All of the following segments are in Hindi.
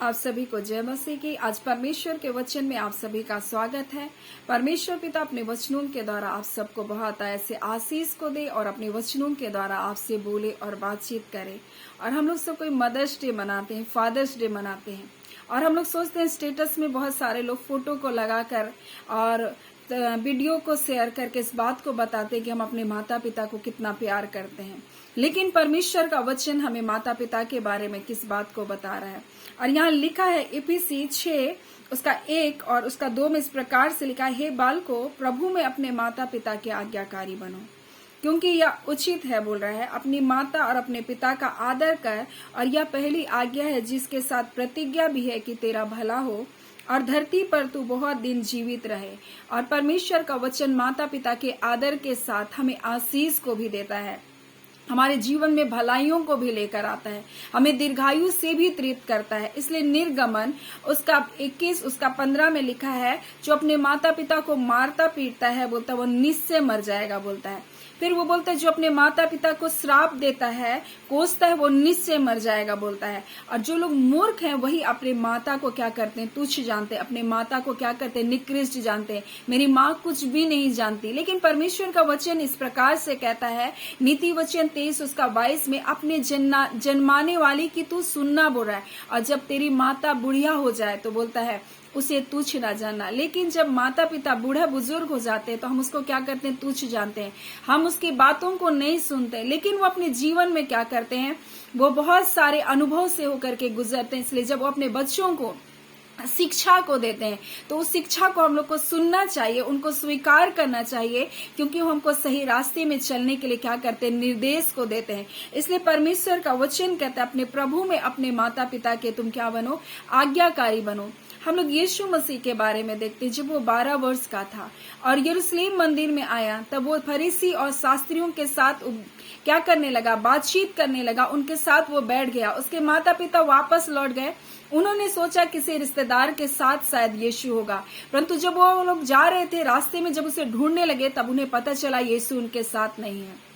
आप सभी को जय मसीह की। आज परमेश्वर के वचन में आप सभी का स्वागत है। परमेश्वर पिता अपने वचनों के द्वारा आप सबको बहुत ऐसे आशीष को दे और अपने वचनों के द्वारा आपसे बोले और बातचीत करे। और हम लोग सब कोई मदर्स डे मनाते हैं, फादर्स डे मनाते हैं, और हम लोग सोचते हैं स्टेटस में बहुत सारे लोग फोटो को लगाकर और वीडियो को शेयर करके इस बात को बताते हैं कि हम अपने माता पिता को कितना प्यार करते हैं। लेकिन परमेश्वर का वचन हमें माता पिता के बारे में किस बात को बता रहा है। और यहाँ लिखा है इफिसी 6 उसका 1 और उसका 2 में इस प्रकार से लिखा है, हे बालको प्रभु में अपने माता पिता के आज्ञाकारी बनो, क्योंकि यह उचित है, बोल रहा है, अपनी माता और अपने पिता का आदर कर। और यह पहली आज्ञा है जिसके साथ प्रतिज्ञा भी है कि तेरा भला हो और धरती पर तू बहुत दिन जीवित रहे। और परमेश्वर का वचन माता पिता के आदर के साथ हमें आशीष को भी देता है, हमारे जीवन में भलाइयों को भी लेकर आता है, हमें दीर्घायु से भी तृप्त करता है। इसलिए निर्गमन उसका 21 उसका 15 में लिखा है, जो अपने माता पिता को मारता पीटता है, बोलता है वो निश्चय मर जाएगा, बोलता है। फिर वो बोलता है जो अपने माता पिता को श्राप देता है, कोसता है, वो निश्चय मर जाएगा, बोलता है। और जो लोग मूर्ख हैं वही अपने माता को क्या करते हैं, तुच्छ जानते हैं, अपने माता को क्या करते हैं, निकृष्ट जानते हैं, मेरी माँ कुछ भी नहीं जानती। लेकिन परमेश्वर का वचन इस प्रकार से कहता है, नीति वचन 23 उसका 22 में, अपने जन्माने वाली की तू सुनना, बोल रहा है। और जब तेरी माता बुढ़िया हो जाए तो बोलता है उसे तुच्छ ना जानना। लेकिन जब माता पिता बूढ़ा बुजुर्ग हो जाते हैं तो हम उसको क्या करते हैं, तुच्छ जानते हैं, हम उसकी बातों को नहीं सुनते। लेकिन वो अपने जीवन में क्या करते हैं, वो बहुत सारे अनुभव से होकर के गुजरते हैं। इसलिए जब वो अपने बच्चों को शिक्षा को देते हैं तो उस शिक्षा को हम लोग को सुनना चाहिए, उनको स्वीकार करना चाहिए, क्योंकि वो हमको सही रास्ते में चलने के लिए क्या करते हैं, निर्देश को देते हैं। इसलिए परमेश्वर का वचन कहता है, अपने प्रभु में अपने माता पिता के तुम क्या बनो, आज्ञाकारी बनो। हम लोग यीशु मसीह के बारे में देखते हैं, जब वो 12 वर्ष का था और यरूशलेम मंदिर में आया, तब वो फरीसी और शास्त्रियों के साथ क्या करने लगा, बातचीत करने लगा, उनके साथ वो बैठ गया। उसके माता पिता वापस लौट गए। उन्होंने सोचा किसी रिश्तेदार के साथ शायद यीशु होगा, परंतु जब वो लोग जा रहे थे, रास्ते में जब उसे ढूंढने लगे, तब उन्हें पता चला यीशु उनके साथ नहीं है।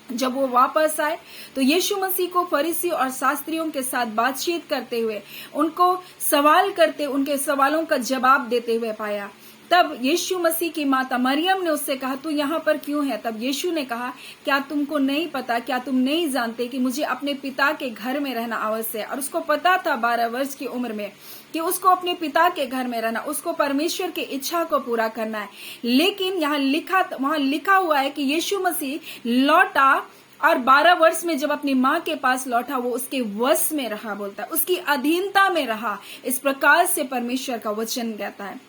जब वो वापस आए तो यीशु मसीह को फरीसी और शास्त्रियों के साथ बातचीत करते हुए, उनको सवाल करते, उनके सवालों का जवाब देते हुए पाया। तब यीशु मसीह की माता मरियम ने उससे कहा, तू यहाँ पर क्यों है? तब यीशु ने कहा, क्या तुमको नहीं पता, क्या तुम नहीं जानते कि मुझे अपने पिता के घर में रहना आवश्यक है? और उसको पता था 12 वर्ष की उम्र में कि उसको अपने पिता के घर में रहना, उसको परमेश्वर की इच्छा को पूरा करना है। लेकिन वहां लिखा हुआ है कि यीशु मसीह लौटा और 12 वर्ष में जब अपनी माँ के पास लौटा, वो उसके वश में रहा, बोलता है, उसकी अधीनता में रहा। इस प्रकार से परमेश्वर का वचन कहता है,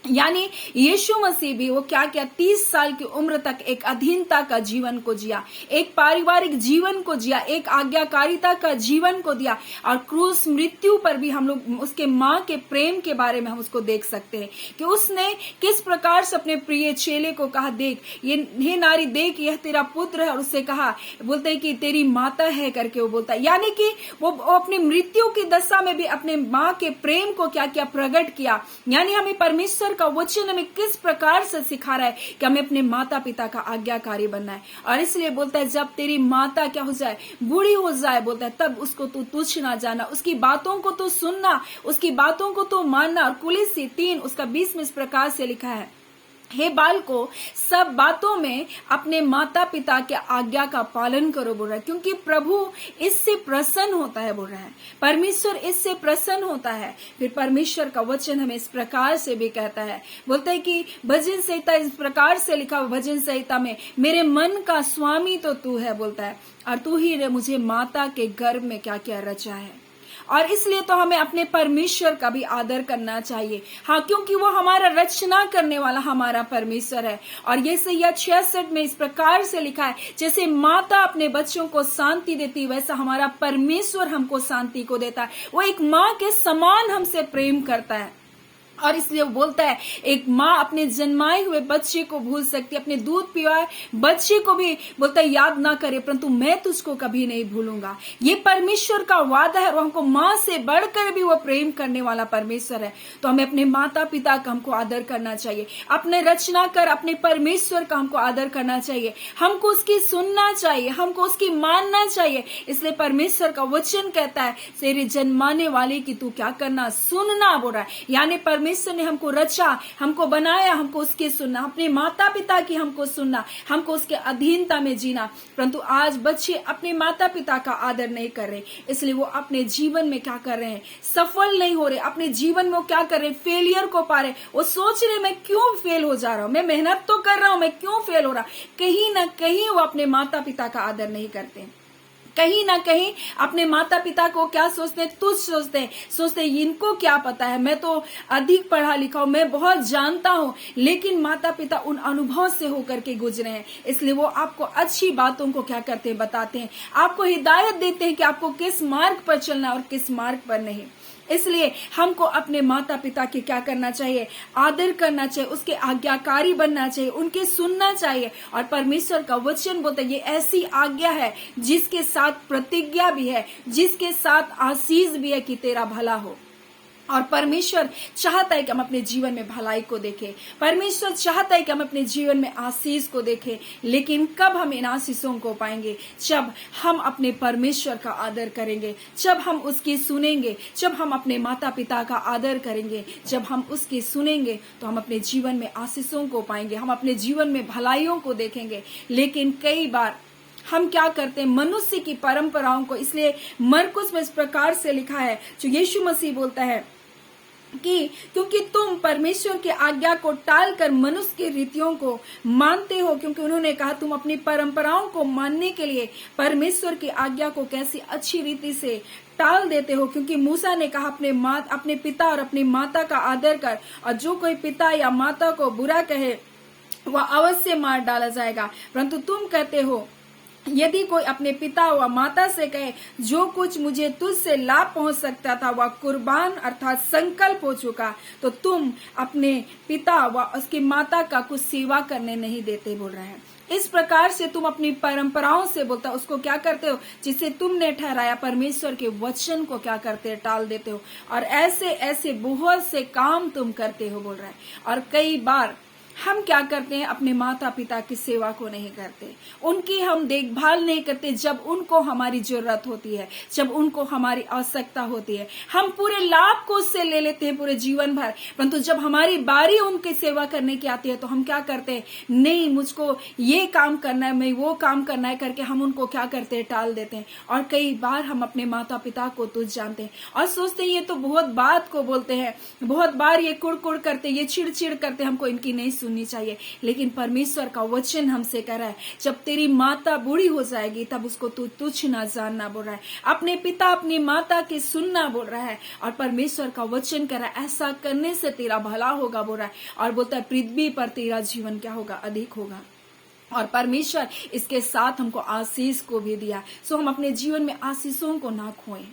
यानी यीशु मसीह भी वो क्या किया, 30 साल की उम्र तक एक अधीनता का जीवन को जिया, एक पारिवारिक जीवन को जिया, एक आज्ञाकारिता का जीवन को दिया। और क्रूस मृत्यु पर भी हम लोग उसके माँ के प्रेम के बारे में हम उसको देख सकते हैं कि उसने किस प्रकार से अपने प्रिय चेले को कहा, देख ये, हे नारी देख यह तेरा पुत्र है। और उससे कहा, बोलते है कि तेरी माता है करके वो बोलता है। यानी कि वो अपनी मृत्यु की दशा में भी अपने माँ के प्रेम को क्या किया, प्रकट किया। यानी हमें परमेश्वर का वचन हमें किस प्रकार से सिखा रहा है कि हमें अपने माता पिता का आज्ञाकारी बनना है। और इसलिए बोलता है, जब तेरी माता क्या हो जाए, बूढ़ी हो जाए, बोलता है, तब उसको तू तुच्छ ना जाना, उसकी बातों को तू सुनना, उसकी बातों को तू मानना। और कुलीसी 3 उसका 20 में इस प्रकार से लिखा है, हे बालको सब बातों में अपने माता पिता के आज्ञा का पालन करो, बोल रहा है, क्योंकि प्रभु इससे प्रसन्न होता है, बोल रहा है, परमेश्वर इससे प्रसन्न होता है। फिर परमेश्वर का वचन हमें इस प्रकार से भी कहता है, बोलता है कि भजन संहिता इस प्रकार से लिखा, भजन संहिता में, मेरे मन का स्वामी तो तू है, बोलता है, और तू ही ने मुझे माता के गर्भ में क्या क्या रचा है। और इसलिए तो हमें अपने परमेश्वर का भी आदर करना चाहिए, हाँ, क्योंकि वो हमारा रचना करने वाला हमारा परमेश्वर है। और ये यशायाह 66 में इस प्रकार से लिखा है, जैसे माता अपने बच्चों को शांति देती, वैसा हमारा परमेश्वर हमको शांति को देता है। वो एक माँ के समान हमसे प्रेम करता है। और इसलिए वो बोलता है, एक माँ अपने जन्माए हुए बच्चे को भूल सकती है, अपने दूध पिवाए बच्चे को भी बोलता है याद ना करे, परंतु मैं तुझको कभी नहीं भूलूंगा। ये परमेश्वर का वादा है, और हमको माँ से बढ़कर भी वो प्रेम करने वाला परमेश्वर है। तो हमें अपने माता पिता का हमको आदर करना चाहिए, अपने रचनाकर अपने परमेश्वर का हमको आदर करना चाहिए, हमको उसकी सुनना चाहिए, हमको उसकी मानना चाहिए। इसलिए परमेश्वर का वचन कहता है, तेरे जन्माने वाले की तू क्या करना, सुनना बोल रहा है। यानी परमेश्वर ने हमको रचा, हमको बनाया, हमको उसके सुनना, अपने माता पिता की हमको सुनना, हमको उसके अधीनता में जीना। परंतु आज बच्चे अपने माता पिता का आदर नहीं कर रहे, इसलिए वो अपने जीवन में क्या कर रहे हैं, सफल नहीं हो रहे। अपने जीवन में वो क्या कर रहे हैं, फेलियर को पा रहे। वो सोच रहे मैं क्यों फेल हो जा रहा हूं, मैं मेहनत तो कर रहा हूं, मैं क्यों फेल हो रहा। कहीं ना कहीं वो अपने माता पिता का आदर नहीं करते, कहीं ना कहीं अपने माता पिता को क्या सोचते हैं, तुच्छ सोचते हैं इनको क्या पता है, मैं तो अधिक पढ़ा लिखा हूं, मैं बहुत जानता हूं। लेकिन माता पिता उन अनुभव से होकर के गुजरे हैं, इसलिए वो आपको अच्छी बातों को क्या करते हैं, बताते हैं, आपको हिदायत देते हैं कि आपको किस मार्ग पर चलना है और किस मार्ग पर नहीं। इसलिए हमको अपने माता पिता के क्या करना चाहिए, आदर करना चाहिए, उसके आज्ञाकारी बनना चाहिए, उनके सुनना चाहिए। और परमेश्वर का वचन बोलता है ये ऐसी आज्ञा है जिसके साथ प्रतिज्ञा भी है, जिसके साथ आशीष भी है कि तेरा भला हो। और परमेश्वर चाहता है कि हम अपने जीवन में भलाई को देखें, परमेश्वर चाहता है कि हम अपने जीवन में आशीष को देखें। लेकिन कब हम इन आशीषों को पाएंगे, जब हम अपने परमेश्वर का आदर करेंगे, जब हम उसकी सुनेंगे, जब हम अपने माता पिता का आदर करेंगे, जब हम उसकी सुनेंगे, तो हम अपने जीवन में आशीषों को पाएंगे, हम अपने जीवन में भलाइयों को देखेंगे। लेकिन कई बार हम क्या करते हैं, मनुष्य की परंपराओं को, इसलिए मरकुस में इस प्रकार से लिखा है, जो यीशु मसीह बोलता है कि क्योंकि तुम परमेश्वर की आज्ञा को टालकर मनुष्य की रीतियों को मानते हो, क्योंकि उन्होंने कहा तुम अपनी परंपराओं को मानने के लिए परमेश्वर की आज्ञा को कैसी अच्छी रीति से टाल देते हो। क्योंकि मूसा ने कहा अपने पिता और अपनी माता का आदर कर, और जो कोई पिता या माता को बुरा कहे वह अवश्य मार डाला जाएगा। परंतु तुम कहते हो यदि कोई अपने पिता व माता से कहे जो कुछ मुझे तुझसे लाभ पहुंच सकता था वह कुर्बान अर्थात संकल्प हो चुका, तो तुम अपने पिता व उसकी माता का कुछ सेवा करने नहीं देते, बोल रहे हैं। इस प्रकार से तुम अपनी परंपराओं से बोलता उसको क्या करते हो, जिसे तुमने ठहराया, परमेश्वर के वचन को क्या करते हो, टाल देते हो। और ऐसे ऐसे बहुत से काम तुम करते हो, बोल रहे हैं। और कई बार हम क्या करते हैं, अपने माता पिता की सेवा को नहीं करते, उनकी हम देखभाल नहीं करते जब उनको हमारी जरूरत होती है, जब उनको हमारी आवश्यकता होती है। हम पूरे लाभ को उससे ले लेते हैं पूरे जीवन भर, परंतु जब हमारी बारी उनकी सेवा करने की आती है तो हम क्या करते हैं, नहीं मुझको ये काम करना है, मैं वो काम करना है करके हम उनको क्या करते हैं, टाल देते हैं। और कई बार हम अपने माता पिता को तुच्छ जानते हैं और सोचते हैं ये तो बहुत बात को बोलते हैं, बहुत बार ये कुड़ करते, ये चिड़चिड़ करते, हमको इनकी नहीं सुननी चाहिए। लेकिन परमेश्वर का वचन हमसे कह रहा है जब तेरी माता बूढ़ी हो जाएगी तब उसको तू तुच्छ ना जानना, बोल रहा है। अपने पिता अपनी माता की सुनना, बोल रहा है। और परमेश्वर का वचन कह रहा है ऐसा करने से तेरा भला होगा, बोल रहा है। और बोलता है पृथ्वी पर तेरा जीवन क्या होगा, अधिक होगा। और परमेश्वर इसके साथ हमको आशीष को भी दिया। सो हम अपने जीवन में आशीषों को ना खोएं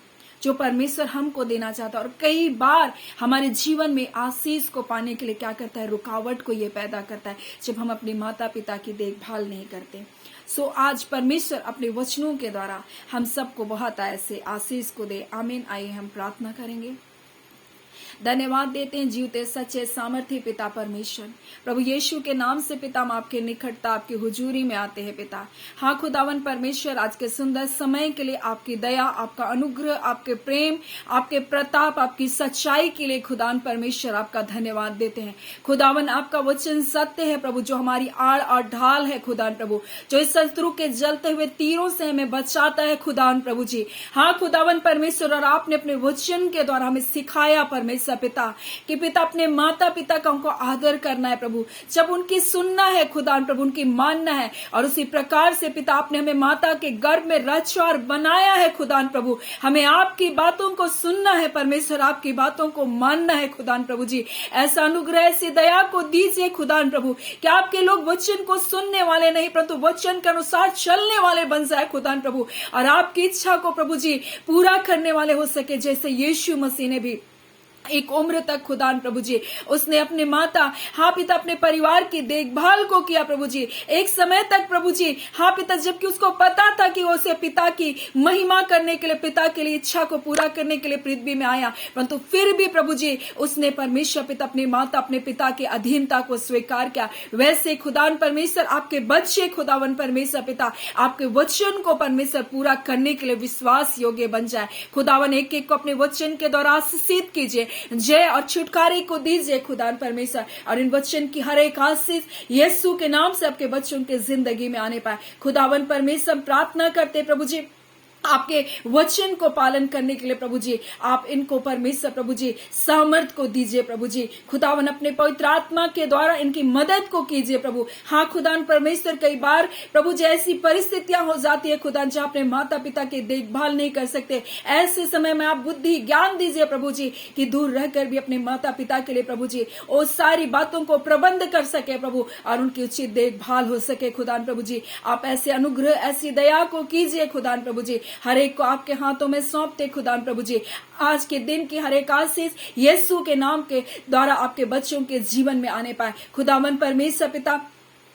जो परमेश्वर हमको देना चाहता है। और कई बार हमारे जीवन में आशीष को पाने के लिए क्या करता है, रुकावट को ये पैदा करता है जब हम अपने माता पिता की देखभाल नहीं करते। सो आज परमेश्वर अपने वचनों के द्वारा हम सबको बहुत ऐसे आशीष को दे। आमीन। आइए हम प्रार्थना करेंगे। धन्यवाद देते हैं जीवते सच्चे सामर्थ्य पिता परमेश्वर, प्रभु यीशु के नाम से पिता हम आपके निकटता आपकी हुजूरी में आते हैं पिता। हाँ खुदावन परमेश्वर, आज के सुंदर समय के लिए आपकी दया, आपका अनुग्रह, आपके प्रेम, आपके प्रताप, आपकी सच्चाई के लिए खुदावन परमेश्वर आपका धन्यवाद देते हैं। खुदावन आपका वचन सत्य है प्रभु, जो हमारी आड़ और ढाल है खुदावन प्रभु, जो इस शत्रु के जलते हुए तीरों से हमें बचाता है खुदावन प्रभु जी। हाँ खुदावन परमेश्वर, और आपने अपने वचन के द्वारा हमें सिखाया परमेश्वर पिता कि पिता अपने माता पिता का उनको आदर करना है प्रभु, जब उनकी सुनना है खुदा प्रभु, उनकी मानना है। और उसी प्रकार से पिता आपने हमें माता के गर्भ में रचा और बनाया है खुदा प्रभु, हमें आपकी बातों को सुनना है परमेश्वर, आपकी बातों को मानना है खुदा प्रभु जी। ऐसा अनुग्रह ऐसी दया को दीजिए खुदा प्रभु कि आपके लोग वचन को सुनने वाले नहीं परंतु वचन के अनुसार चलने वाले बन जाए खुदा प्रभु, और आपकी इच्छा को प्रभु जी पूरा करने वाले हो सके, जैसे यीशु मसीह ने भी एक उम्र तक खुदान प्रभु जी उसने अपने माता हाँ पिता अपने परिवार की देखभाल को किया प्रभु जी। एक समय तक प्रभु जी हाँ पिता जबकि उसको पता था कि वो उसे पिता की महिमा करने के लिए, पिता के लिए इच्छा को पूरा करने के लिए पृथ्वी में आया, परंतु फिर भी प्रभु जी उसने परमेश्वर पिता अपने माता अपने पिता की अधीनता को स्वीकार किया। वैसे खुदान परमेश्वर आपके बच्चे खुदावन परमेश्वर पिता आपके वचन को परमेश्वर पूरा करने के लिए विश्वास योग्य बन जाए। खुदावन एक एक को अपने वचन के द्वारा आशीषित कीजिए, जय और छुटकारे को दीजिए खुदान परमेश्वर, और इन वचन की हर एक आशीष यीशु के नाम से आपके बच्चों के जिंदगी में आने पाए। खुदावन परमेश्वर प्रार्थना करते प्रभु जी आपके वचन को पालन करने के लिए प्रभु जी आप इनको परमेश्वर प्रभु जी सामर्थ को दीजिए प्रभु जी। खुदावन अपने पवित्र आत्मा के द्वारा इनकी मदद को कीजिए प्रभु। हाँ खुदान परमेश्वर कई बार प्रभु जी ऐसी परिस्थितियां हो जाती है खुदान जहाँ अपने माता पिता की देखभाल नहीं कर सकते, ऐसे समय में आप बुद्धि ज्ञान दीजिए प्रभु जी कि दूर रहकर भी अपने माता पिता के लिए प्रभु जी वो सारी बातों को प्रबंध कर सके प्रभु और उनकी उचित देखभाल हो सके। खुदान प्रभु जी आप ऐसे अनुग्रह ऐसी दया को कीजिए खुदान प्रभु जी, हर एक को आपके हाथों में सौंपते खुदान प्रभु जी। आज के दिन की हर एक आशीष यीशु के नाम के द्वारा आपके बच्चों के जीवन में आने पाए। खुदावन परमेश्वर पिता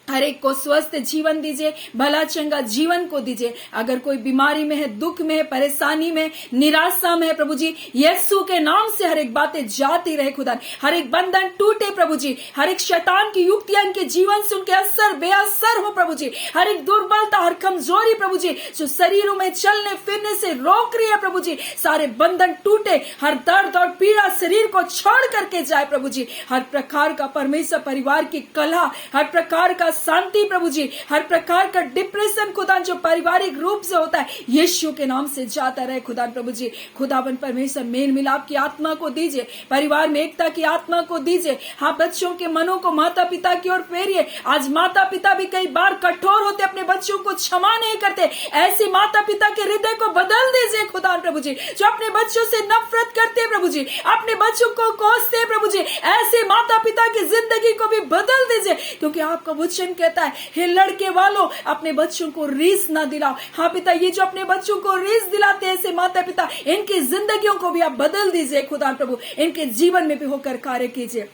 हर एक को स्वस्थ जीवन दीजिए, भला चंगा जीवन को दीजिए। अगर कोई बीमारी में है, दुख में है, परेशानी में, निराशा में है प्रभु जी यीशु के नाम से हर एक बातें जाती रहे खुदा, हर एक बंधन टूटे प्रभु जी, हर एक शैतान की युक्तियां इनके जीवन से उनके असर बेअसर हो प्रभु जी, हर एक दुर्बलता हर कमजोरी प्रभु जी जो शरीरों में चलने फिरने से रोक रही है प्रभु जी सारे बंधन टूटे, हर दर्द और पीड़ा शरीर को छोड़ करके जाए प्रभु जी। हर प्रकार का परमेश्वर परिवार की कलह, हर प्रकार का शांति प्रभु जी, हर प्रकार का डिप्रेशन खुदा जो पारिवारिक रूप से होता है यीशु के नाम से जाता रहे खुदा प्रभु जी। खुदावन परमेश्वर मेल मिलाप की आत्मा को दीजिए, परिवार में एकता की आत्मा को दीजिए। हाँ बच्चों के मनों को माता पिता की ओर फेरिए। आज माता पिता भी कई बार कठोर होते, अपने बच्चों को क्षमा नहीं करते, ऐसे माता पिता के हृदय को बदल दीजिए खुदा प्रभु जी जो अपने बच्चों से नफरत करते हैं प्रभु जी, अपने बच्चों को कोसते हैं प्रभु जी, ऐसे माता पिता की जिंदगी को भी बदल दीजिए क्योंकि आपका वचन कहता है हे लड़के वालों अपने बच्चों को रीस ना दिलाओ। हाँ पिता ये जो अपने बच्चों को रीस दिलाते हैं ऐसे माता पिता इनकी जिंदगियों को भी आप बदल दीजिए खुदा प्रभु, इनके जीवन में भी होकर कार्य कीजिए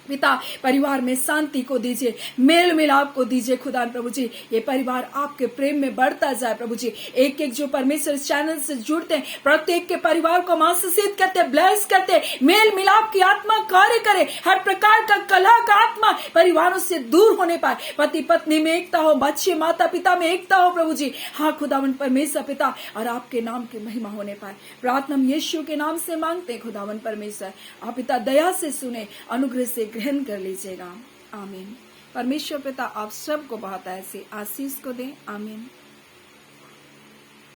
पिता। परिवार में शांति को दीजिए, मेल मिलाप को दीजिए खुदा प्रभु जी। ये परिवार आपके प्रेम में बढ़ता जाए प्रभु जी। एक एक जो परमेश्वर चैनल से जुड़ते हैं प्रत्येक के परिवार को आशीषित करते, ब्लेस करते, मेल मिलाप की आत्मा कार्य करे, हर प्रकार का कलह का आत्मा परिवारों से दूर होने पाए, पति पत्नी में एकता हो, बच्चे माता पिता में एकता हो प्रभु जी। हाँ खुदावन परमेश्वर पिता और आपके नाम की महिमा होने पाए। प्रार्थना हम यीशु के नाम से मांगते खुदावन परमेश्वर, आप पिता दया से सुने, अनुग्रह से ग्रहण कर लीजिएगा। आमीन। परमेश्वर पिता आप सबको बहुत ऐसी आशीष को दें। आमीन।